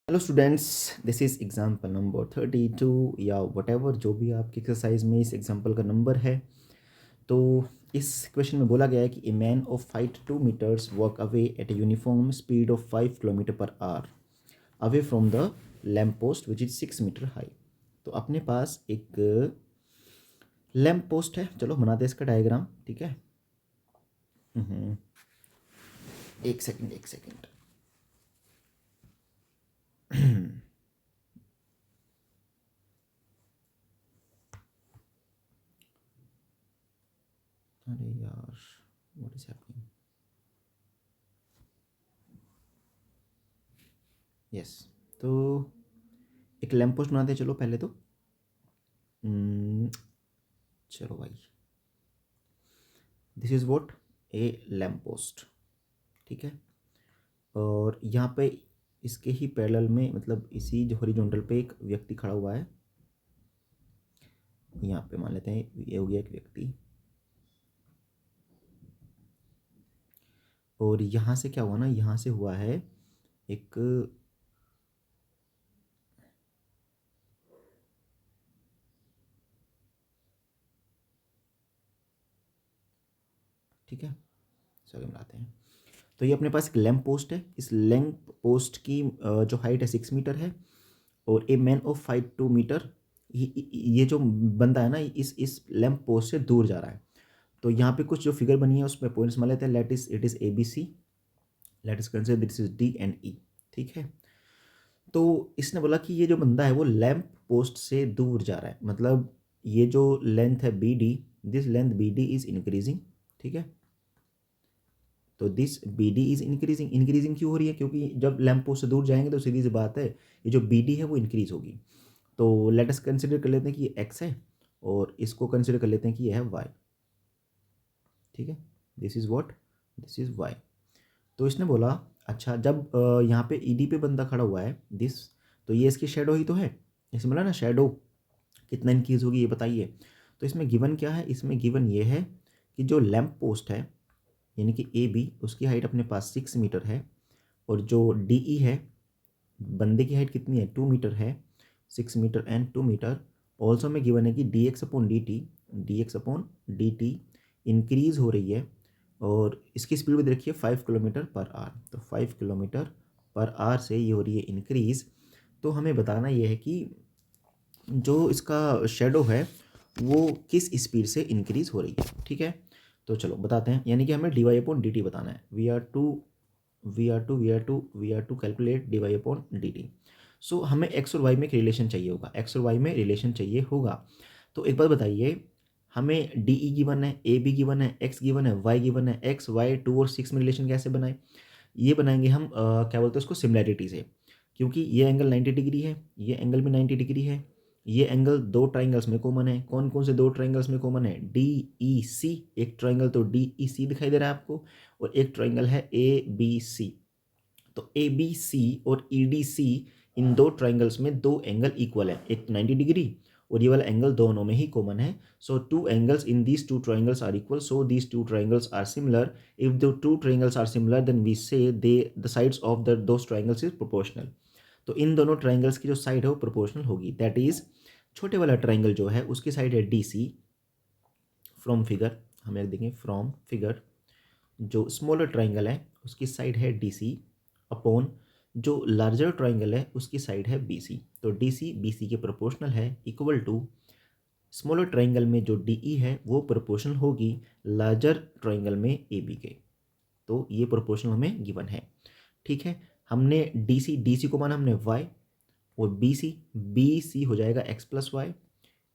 Hello students, this is example number 32 या whatever जो भी आपकी एक्सरसाइज में इस एग्जाम्पल का नंबर है। तो इस क्वेश्चन में बोला गया है कि a man of 5 to 2 meters walk away at a uniform speed of 5 kilometre per hour away from the lamp post which is 6 metre high. तो अपने पास एक लैम्प पोस्ट है, चलो बनाते हैं इसका डायग्राम। ठीक है, एक सेकंड एक सेकंड। अरे यार, व्हाट इज हैपनिंग। यस, तो एक लैम्प पोस्ट बनाते हैं। चलो पहले तो चलो भाई, this is what A lamp post. ठीक है, और यहाँ पे इसके ही पैरेलल में, मतलब इसी जो हॉरिजॉन्टल पे एक व्यक्ति खड़ा हुआ है। यहाँ पे मान लेते हैं ये हो गया एक व्यक्ति, और यहाँ से क्या हुआ ना, यहाँ से हुआ है एक ठीक है, सॉरी मिलाते हैं। तो ये अपने पास एक लैम्प पोस्ट है। इस लैम्प पोस्ट की जो हाइट है 6 मीटर है, और a man of 5 to 2 metre, ये जो बंदा है ना, इस लैम्प पोस्ट से दूर जा रहा है। तो यहाँ पे कुछ जो फिगर बनी है उसमें पॉइंट्स मान लेते हैं। It is A B C, let is consider this is D and E. ठीक है, तो इसने बोला कि ये जो बंदा है वो लैम्प पोस्ट से दूर जा रहा है, मतलब ये जो लेंथ है B D, this length B D is increasing. ठीक है, तो this B D is increasing. Increasing क्यों हो रही है? क्योंकि जब लैम्प पोस्ट से दूर जाएंगे तो सीधी सी बात है, ये जो बी डी है वो इंक्रीज होगी। तो लेट अस कंसिडर कर लेते हैं कि ये एक्स है, और इसको कंसिडर कर लेते हैं कि ये है वाई। ठीक है, this is what, this is Y. तो इसने बोला अच्छा, जब यहाँ पे ईडी पे बंदा खड़ा हुआ है दिस, तो ये इसकी शेडो ही तो है। इसमें बोला ना शेडो कितना इंक्रीज होगी ये बताइए। तो इसमें गिवन क्या है? इसमें गिवन ये है कि जो लैम्प पोस्ट है यानी कि ए बी, उसकी हाइट अपने पास 6 मीटर है, और जो डी ई है, बंदे की हाइट कितनी है? 2 मीटर है। 6 मीटर एंड 2 मीटर। ऑल्सो में गिवन है कि D x upon D T increase हो रही है, और इसकी स्पीड भी देखिए 5 किलोमीटर पर आवर। तो 5 किलोमीटर पर आवर से ये हो रही है इंक्रीज। तो हमें बताना ये है कि जो इसका शेडो है वो किस स्पीड से इंक्रीज हो रही है। ठीक है, तो चलो बताते हैं। यानी कि हमें D Y upon D T बताना है। We are to calculate D Y upon D T. So हमें एक्स और वाई में एक रिलेशन चाहिए होगा, एक्स और वाई में रिलेशन चाहिए होगा। तो एक बात बताइए, हमें डी ई गिवन है, ए बी गिवन है, एक्स गिवन है, वाई गिवन है। एक्स वाई 2 और 6 में रिलेशन कैसे बनाए? ये बनाएंगे हम क्या बोलते हैं उसको, सिमिलैरिटी से। क्योंकि ये एंगल 90 डिग्री है, ये एंगल भी 90 डिग्री है। ये एंगल दो ट्राइंगल्स में कॉमन है। कौन कौन से दो ट्राइंगल्स में कॉमन है? डी ई सी। एक ट्राइंगल तो डी ई सी दिखाई दे रहा है आपको, और एक ट्राइंगल है ए बी सी। तो ए बी सी और ई डी सी, इन दो ट्राइंगल्स में दो एंगल इक्वल है, एक 90 डिग्री और ये वाला एंगल दोनों में ही कॉमन है। So two angles in these two triangles are equal, so these two triangles are similar. If the two triangles are similar then we say they the sides of the those triangles is proportional. तो इन दोनों triangles की जो side है वो proportional होगी। That is, छोटे वाला ट्राइंगल जो है उसकी साइड है डी सी। फ्रॉम फिगर हमें देखें, फ्रॉम फिगर जो स्मॉलर ट्राइंगल है उसकी साइड है डी सी, अपॉन जो लार्जर ट्राइंगल है उसकी साइड है बी सी। तो डी सी बी सी के प्रोपोर्शनल है, इक्वल टू स्मॉलर ट्राइंगल में जो डी ई है वो प्रोपोर्शनल होगी लार्जर ट्राइंगल में ए बी के। तो ये प्रोपोर्शनल हमें गिवन है। ठीक है, हमने डी सी को माना हमने वाई, और बी सी हो जाएगा X plus Y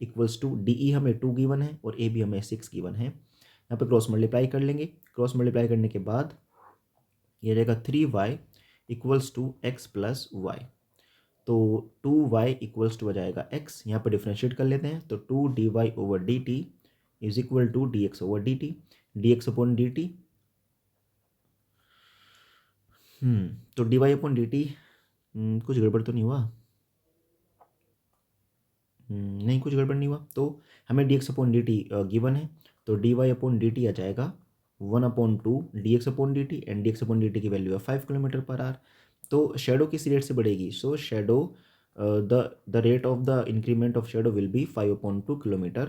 equals to D E हमें 2 गिवन है और ए बी हमें 6 गिवन है। यहाँ पे क्रॉस मल्टीप्लाई कर लेंगे। क्रॉस मल्टीप्लाई करने के बाद ये रहेगा 3y equals to X plus Y. तो 2y इक्वल्स टू आ जाएगा x। यहाँ पर डिफ्रेंशिएट कर लेते हैं, तो 2 dy/dt is equal to dx over dt, dx upon dt। तो dy अपॉन dt, कुछ गड़बड़ तो नहीं हुआ? नहीं, कुछ गड़बड़ नहीं हुआ। तो हमें dx अपॉन dt गिवन है, तो dy अपॉन dt आ जाएगा 1/2 dx upon dt, and dx upon dt की वैल्यू है 5 किलोमीटर पर आवर। तो शेडो किस रेट से बढ़ेगी? So shadow the rate of the increment of shadow will be 5/2 kilometre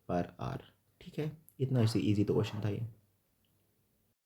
per hour. ठीक है, इतना ईजी तो क्वेश्चन था ये।